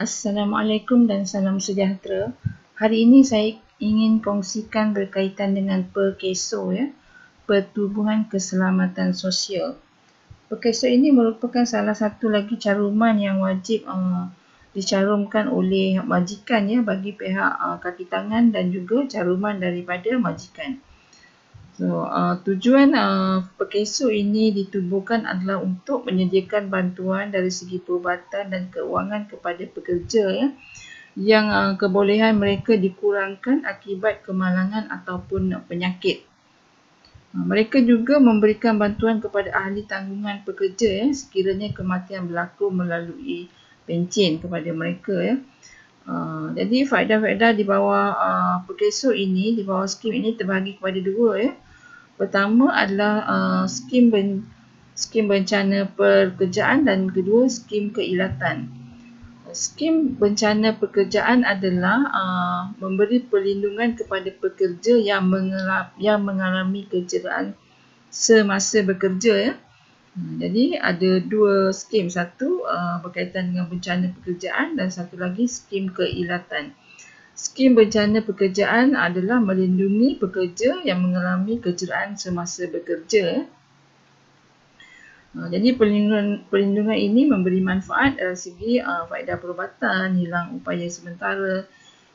Assalamualaikum dan salam sejahtera. Hari ini saya ingin kongsikan berkaitan dengan PKSO, Pertubuhan Keselamatan Sosial. PKSO ini merupakan salah satu lagi caruman yang wajib dicarumkan oleh majikan bagi pihak kaki tangan dan juga caruman daripada majikan. Tujuan PKSO ini ditubuhkan adalah untuk menyediakan bantuan dari segi perubatan dan keuangan kepada pekerja yang kebolehan mereka dikurangkan akibat kemalangan ataupun penyakit. Mereka juga memberikan bantuan kepada ahli tanggungan pekerja sekiranya kematian berlaku melalui pencen kepada mereka. Jadi faedah-faedah di bawah PKSO ini, di bawah skim ini terbahagi kepada dua. Pertama adalah skim bencana pekerjaan dan kedua skim keilatan. Skim bencana pekerjaan adalah memberi perlindungan kepada pekerja yang mengalami kecederaan semasa bekerja. Jadi ada dua skim, satu berkaitan dengan bencana pekerjaan dan satu lagi skim keilatan. Skim bencana pekerjaan adalah melindungi pekerja yang mengalami kecederaan semasa bekerja. Jadi perlindungan ini memberi manfaat dari segi faedah perubatan, hilang upaya sementara,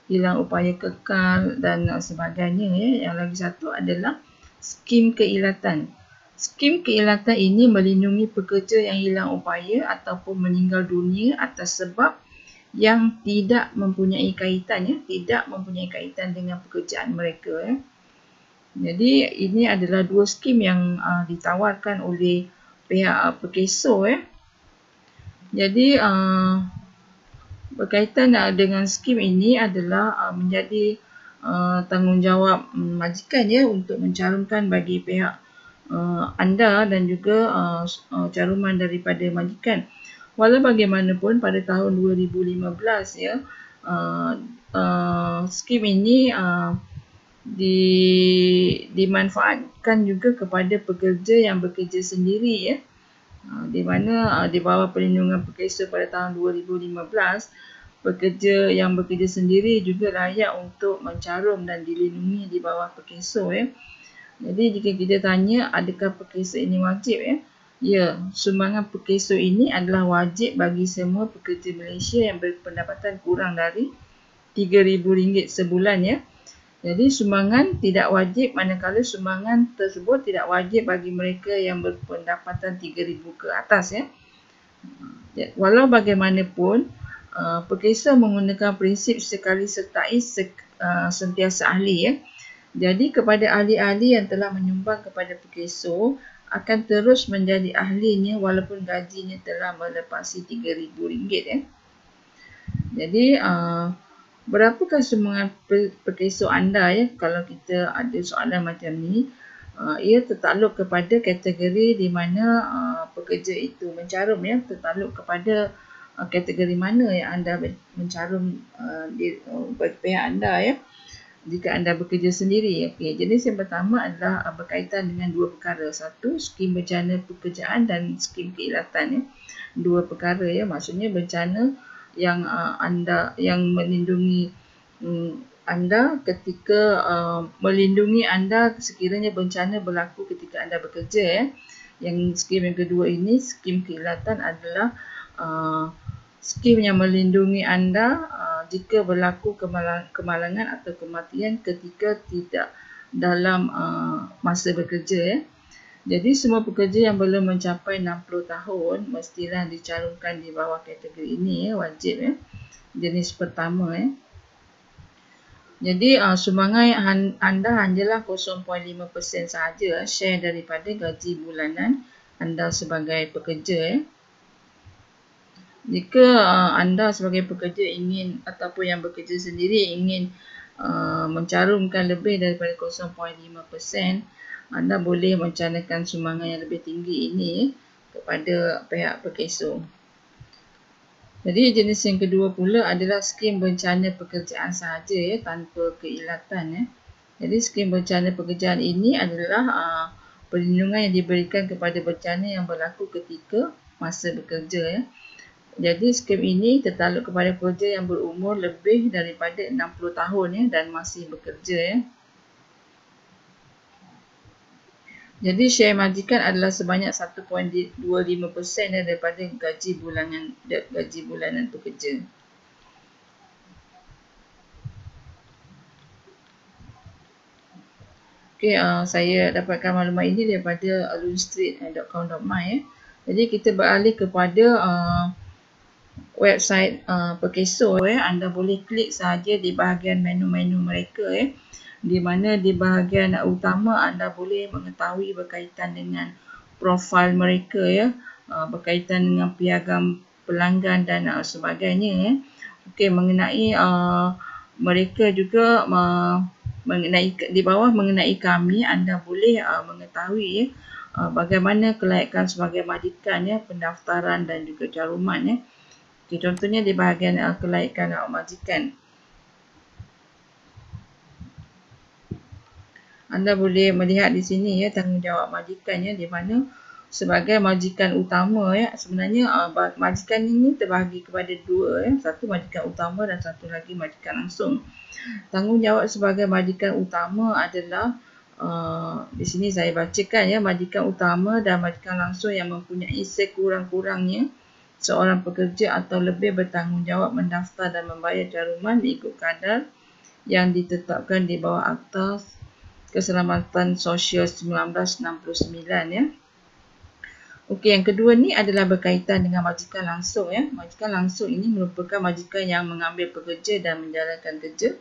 hilang upaya kekal dan sebagainya. Yang lagi satu adalah skim keilatan. Skim keilatan ini melindungi pekerja yang hilang upaya ataupun meninggal dunia atas sebab yang tidak mempunyai kaitan dengan pekerjaan mereka. Jadi ini adalah dua skim yang ditawarkan oleh pihak PKSO. Jadi berkaitan dengan skim ini adalah menjadi tanggungjawab majikan untuk mencarumkan bagi pihak anda dan juga caruman daripada majikan. Walau bagaimanapun pada tahun 2015 skim ini dimanfaatkan juga kepada pekerja yang bekerja sendiri di mana di bawah perlindungan PKSO pada tahun 2015 pekerja yang bekerja sendiri juga layak untuk mencarum dan dilindungi di bawah PKSO. Jadi jika kita tanya adakah PKSO ini wajib ya, sumbangan PKSO ini adalah wajib bagi semua pekerja Malaysia yang berpendapatan kurang dari RM3,000 sebulan. Jadi sumbangan tidak wajib manakala sumbangan tersebut tidak wajib bagi mereka yang berpendapatan RM3,000 ke atas. Walau bagaimanapun PKSO menggunakan prinsip sekali sertai sentiasa ahli. Jadi kepada ahli-ahli yang telah menyumbang kepada PKSO akan terus menjadi ahlinya walaupun gajinya telah melepasi RM3,000. Jadi berapakah sumbangan PKSO anda kalau kita ada soalan macam ni? Ia tertakluk kepada kategori di mana pekerja itu mencarum, tertakluk kepada kategori mana yang anda mencarum bagi pihak anda jika anda bekerja sendiri. Jadi yang pertama adalah berkaitan dengan dua perkara. Satu, skim bencana pekerjaan dan skim keilatan. Dua perkara maksudnya bencana yang yang melindungi anda ketika melindungi anda sekiranya bencana berlaku ketika anda bekerja. Yang skim yang kedua ini, skim keilatan adalah skim yang melindungi anda jika berlaku kemalangan atau kematian ketika tidak dalam masa bekerja. Jadi semua pekerja yang belum mencapai 60 tahun mestilah dicarumkan di bawah kategori ini, wajib jenis pertama. Jadi sumbangan anda hanyalah 0.5% sahaja share daripada gaji bulanan anda sebagai pekerja. Jika anda sebagai pekerja ingin ataupun yang bekerja sendiri ingin mencarumkan lebih daripada 0.5%, anda boleh mencanakan sumbangan yang lebih tinggi ini kepada pihak PKSO. Jadi jenis yang kedua pula adalah skim bencana pekerjaan sahaja tanpa keilatan. Jadi skim bencana pekerjaan ini adalah perlindungan yang diberikan kepada bencana yang berlaku ketika masa bekerja. Jadi skim ini tertakluk kepada pekerja yang berumur lebih daripada 60 tahun ya dan masih bekerja ya. Jadi share majikan adalah sebanyak 1.25% daripada gaji bulanan pekerja. Okey, saya dapatkan maklumat ini daripada alunstreet.com.my ya. Jadi kita beralih kepada website Perkeso ya. Anda boleh klik sahaja di bahagian menu-menu mereka ya. Di mana di bahagian utama anda boleh mengetahui berkaitan dengan profil mereka ya, berkaitan dengan piagam pelanggan dan sebagainya ya. Okey, mengenai mereka juga mengenai di bawah mengenai kami, anda boleh mengetahui ya, bagaimana kelayakan sebagai majikan ya, pendaftaran dan juga caruman ya. Okay, contohnya di bahagian kelayakan majikan. Anda boleh melihat di sini ya tanggungjawab majikan ya, di mana sebagai majikan utama ya, sebenarnya majikan ini terbahagi kepada dua ya, satu majikan utama dan satu lagi majikan langsung. Tanggungjawab sebagai majikan utama adalah di sini saya bacakan ya, majikan utama dan majikan langsung yang mempunyai sekurang-kurangnya seorang pekerja atau lebih bertanggungjawab mendaftar dan membayar caruman mengikut kadar yang ditetapkan di bawah Akta Keselamatan Sosial 1969 ya. Okey, yang kedua ni adalah berkaitan dengan majikan langsung ya. Majikan langsung ini merupakan majikan yang mengambil pekerja dan menjalankan kerja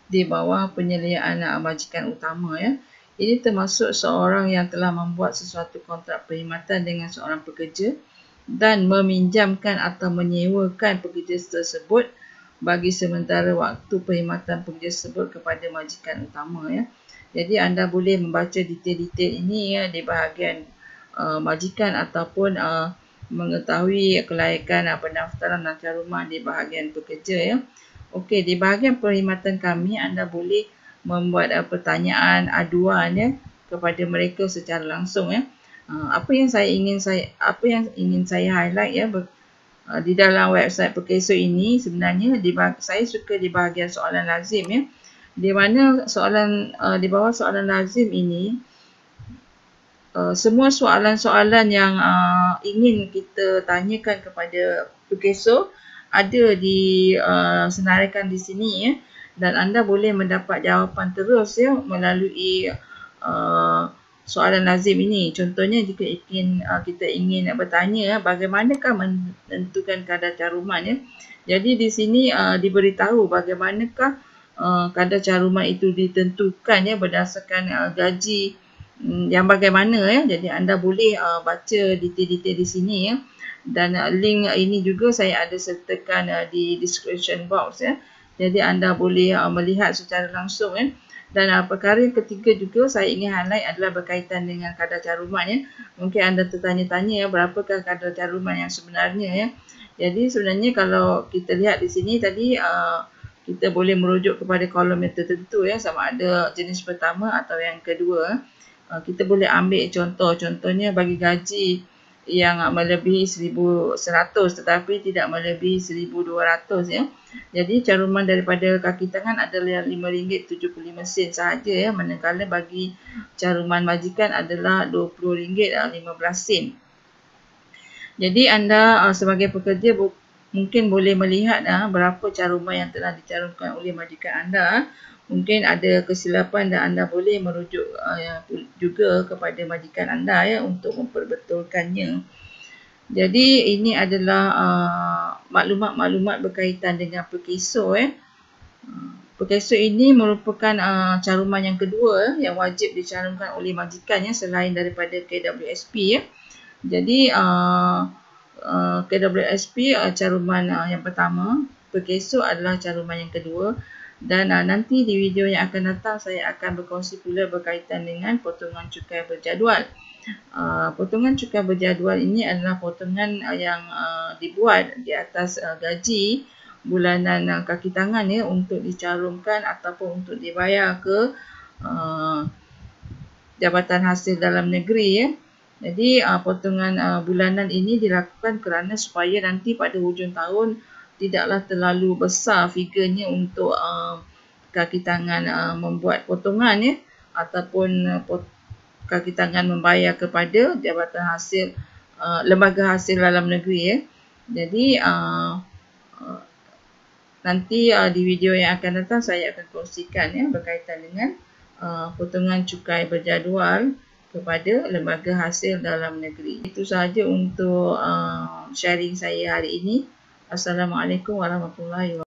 di bawah penyeliaan majikan utama ya. Ini termasuk seorang yang telah membuat sesuatu kontrak perkhidmatan dengan seorang pekerja dan meminjamkan atau menyewakan pekerja tersebut bagi sementara waktu perkhidmatan pekerja tersebut kepada majikan utama ya. Jadi anda boleh membaca detail-detail ini ya di bahagian majikan ataupun mengetahui kelayakan pendaftaran dan caruman di bahagian pekerja ya. Okey, di bahagian perkhidmatan kami anda boleh membuat pertanyaan aduan ya kepada mereka secara langsung ya. Apa yang ingin saya highlight ya di dalam website Perkeso ini, sebenarnya saya suka di bahagian soalan lazim ya. Di mana di bawah soalan lazim ini, semua soalan-soalan yang ingin kita tanyakan kepada Perkeso ada disenaraikan di sini ya, dan anda boleh mendapat jawapan terus ya melalui soalan lazim ini. Contohnya jika kita ingin bertanya bagaimanakah menentukan kadar caruman ya. Jadi di sini diberitahu bagaimanakah kadar caruman itu ditentukan ya berdasarkan gaji yang bagaimana ya. Jadi anda boleh baca detail-detail di sini ya. Dan link ini juga saya ada sertakan di description box ya. Jadi anda boleh melihat secara langsung ya. Dan perkara yang ketiga juga saya ingin highlight adalah berkaitan dengan kadar caruman ya. Mungkin anda tertanya-tanya ya, berapakah kadar caruman yang sebenarnya ya. Jadi sebenarnya kalau kita lihat di sini tadi, kita boleh merujuk kepada kolom yang tertentu ya, sama ada jenis pertama atau yang kedua. Kita boleh ambil contohnya bagi gaji yang melebihi 1,100 tetapi tidak melebihi 1,200 ya. Jadi caruman daripada kaki tangan adalah RM5.75 sahaja ya, manakala bagi caruman majikan adalah RM20.15. Jadi anda sebagai pekerja mungkin boleh melihat berapa caruman yang telah dicarumkan oleh majikan anda. Mungkin ada kesilapan dan anda boleh merujuk juga kepada majikan anda ya untuk memperbetulkannya. Jadi ini adalah maklumat-maklumat berkaitan dengan Perkeso ya. Perkeso ini merupakan caruman yang kedua yang wajib dicarumkan oleh majikan ya, selain daripada KWSP ya. Jadi KWSP caruman yang pertama, Perkeso adalah caruman yang kedua, dan nanti di video yang akan datang saya akan berkongsi pula berkaitan dengan potongan cukai berjadual. Potongan cukai berjadual ini adalah potongan yang dibuat di atas gaji bulanan kaki tangan ya, untuk dicarumkan ataupun untuk dibayar ke Jabatan Hasil Dalam Negeri ya. Jadi potongan bulanan ini dilakukan kerana supaya nanti pada hujung tahun tidaklah terlalu besar figurnya untuk kaki tangan membuat potongan ya, ataupun kaki tangan membayar kepada Jabatan Hasil Lembaga Hasil Dalam Negeri ya. Jadi nanti di video yang akan datang saya akan kongsikan ya berkaitan dengan potongan cukai berjadual kepada Lembaga Hasil Dalam Negeri. Itu sahaja untuk sharing saya hari ini. Assalamualaikum warahmatullahi wabarakatuh.